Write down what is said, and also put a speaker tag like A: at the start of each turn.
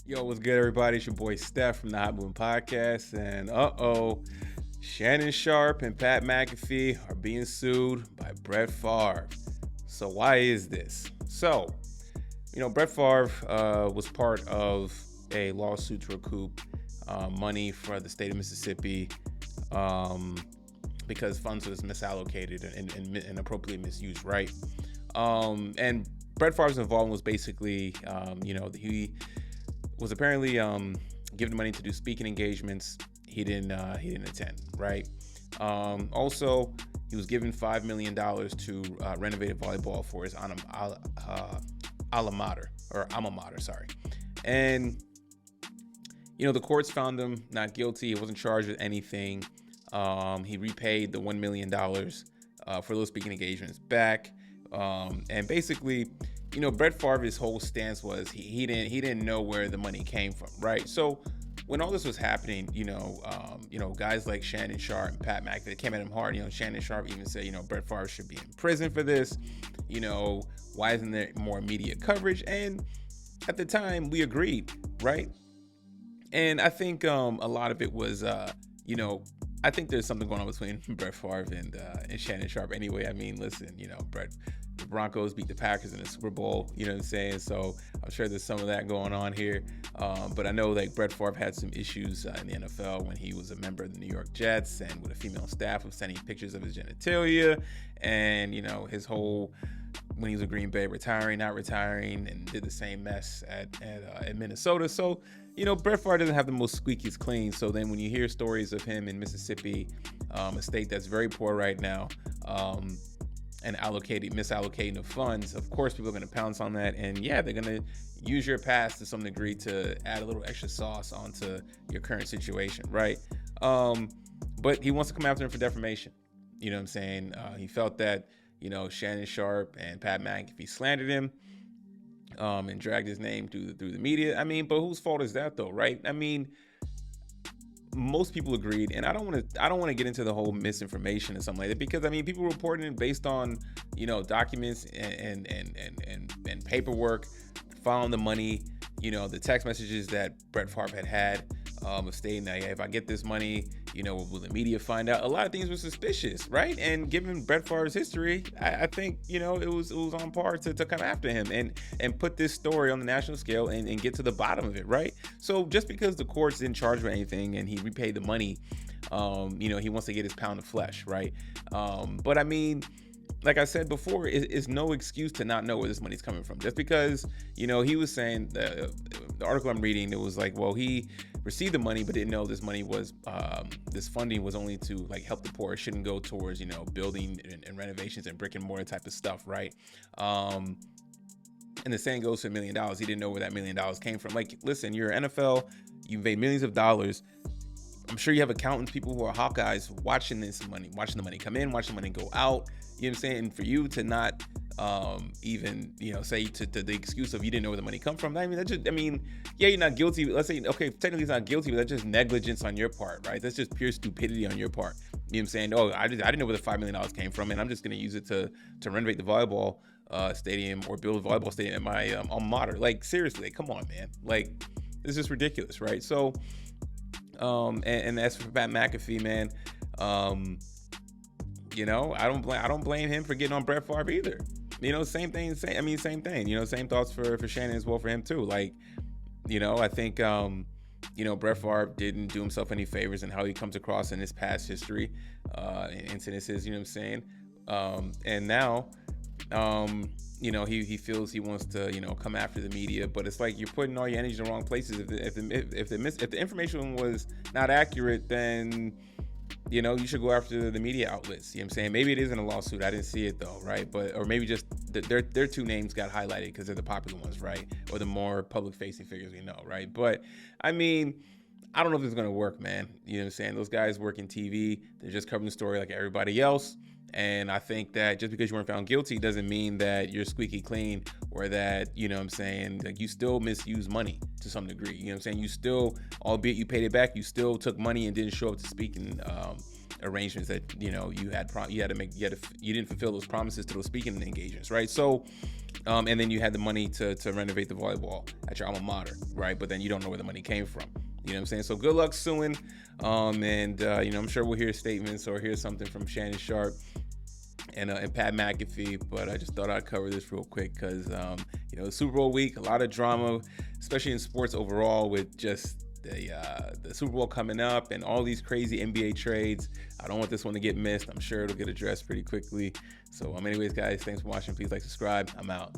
A: Yo, what's good, everybody? It's your boy Steph from the Hot Boom Podcast. And Shannon Sharpe and Pat McAfee are being sued by Brett Favre. So why is this? Brett Favre was part of a lawsuit to recoup money for the state of Mississippi because funds was misallocated and inappropriately misused, right? And Brett Favre's involvement was basically, he was apparently given money to do speaking engagements. He didn't attend, right? Also, he was given $5 million to renovate a volleyball for his alma mater. And the courts found him not guilty. He wasn't charged with anything. He repaid the $1 million for those speaking engagements back. And basically, Brett Favre's whole stance was he didn't know where the money came from, right? So when all this was happening, guys like Shannon Sharpe and Pat McAfee, they came at him hard. Shannon Sharpe even said, Brett Favre should be in prison for this. Why isn't there more media coverage? And at the time, we agreed, right? And I think a lot of it was, I think there's something going on between Brett Favre and Shannon Sharpe. Anyway, I mean, listen, the Broncos beat the Packers in the Super Bowl, you know what I'm saying? So I'm sure there's some of that going on here. But I know Brett Favre had some issues in the NFL when he was a member of the New York Jets and with a female staff of sending pictures of his genitalia and, his whole, when he was with Green Bay, retiring, not retiring, and did the same mess at Minnesota. So, Brett Favre doesn't have the most squeakiest clean. So then when you hear stories of him in Mississippi, a state that's very poor right now, and misallocating of funds, of course people are going to pounce on that, and they're going to use your past to some degree to add a little extra sauce onto your current situation, right? But he wants to come after him for defamation. You know what I'm saying? He felt that Shannon Sharpe and Pat McAfee slandered him and dragged his name through the media. I mean, but whose fault is that though, right? I mean, most people agreed, and I don't want to get into the whole misinformation and something like that, because I mean, people reporting it based on documents and paperwork, following the money, the text messages that Brett Favre had of stating that if I get this money, will the media find out? A lot of things were suspicious, right? And given Brett Favre's history, I think it was on par to come after him and put this story on the national scale and get to the bottom of it, right? So just because the courts didn't charge for anything and he repaid the money, he wants to get his pound of flesh, right? But I mean, like I said before, it's no excuse to not know where this money's coming from. Just because, he was saying, the article I'm reading, it was like, well, he received the money, but didn't know this money was, this funding was only to help the poor. It shouldn't go towards, building and renovations and brick and mortar type of stuff, right? And the same goes for $1 million. He didn't know where that $1 million came from. Like, listen, you're NFL, you've made millions of dollars. I'm sure you have accountants, people who are Hawkeyes watching the money come in, watching the money go out. You know what I'm saying? And for you to not even, say to the excuse of you didn't know where the money come from. You're not guilty. Let's say, okay, technically it's not guilty, but that's just negligence on your part, right? That's just pure stupidity on your part. You know what I'm saying? Oh, I didn't know where the $5 million came from, and I'm just going to use it to renovate the volleyball stadium or build a volleyball stadium at my alma mater. Like, seriously, come on, man. Like, this is ridiculous, right? So, and as for Pat McAfee, man, I don't blame him for getting on Brett Favre either. Same thing. Same thoughts for Shannon as well for him too. Like, I think Brett Favre didn't do himself any favors in how he comes across in his past history, incidences. You know what I'm saying? And now, he feels he wants to come after the media, but it's like you're putting all your energy in the wrong places. If the information was not accurate, then you should go after the media outlets. You know what I'm saying? Maybe it isn't a lawsuit. I didn't see it though, right? Or maybe just their two names got highlighted because they're the popular ones, right? Or the more public-facing figures we know, right? But I mean, I don't know if this is gonna work, man. You know what I'm saying? Those guys work in TV. They're just covering the story like everybody else. And I think that just because you weren't found guilty doesn't mean that you're squeaky clean or that, like you still misuse money to some degree. You know what I'm saying? You still, albeit you paid it back, you still took money and didn't show up to speaking arrangements that, you didn't fulfill those promises to those speaking engagements, right? So And then you had the money to renovate the volleyball at your alma mater, right? But then you don't know where the money came from. You know what I'm saying? So good luck suing. And I'm sure we'll hear statements or hear something from Shannon Sharpe and Pat McAfee. But I just thought I'd cover this real quick because, Super Bowl week, a lot of drama, especially in sports overall, with just the Super Bowl coming up and all these crazy NBA trades. I don't want this one to get missed. I'm sure it'll get addressed pretty quickly. So anyways, guys, thanks for watching. Please like, subscribe. I'm out.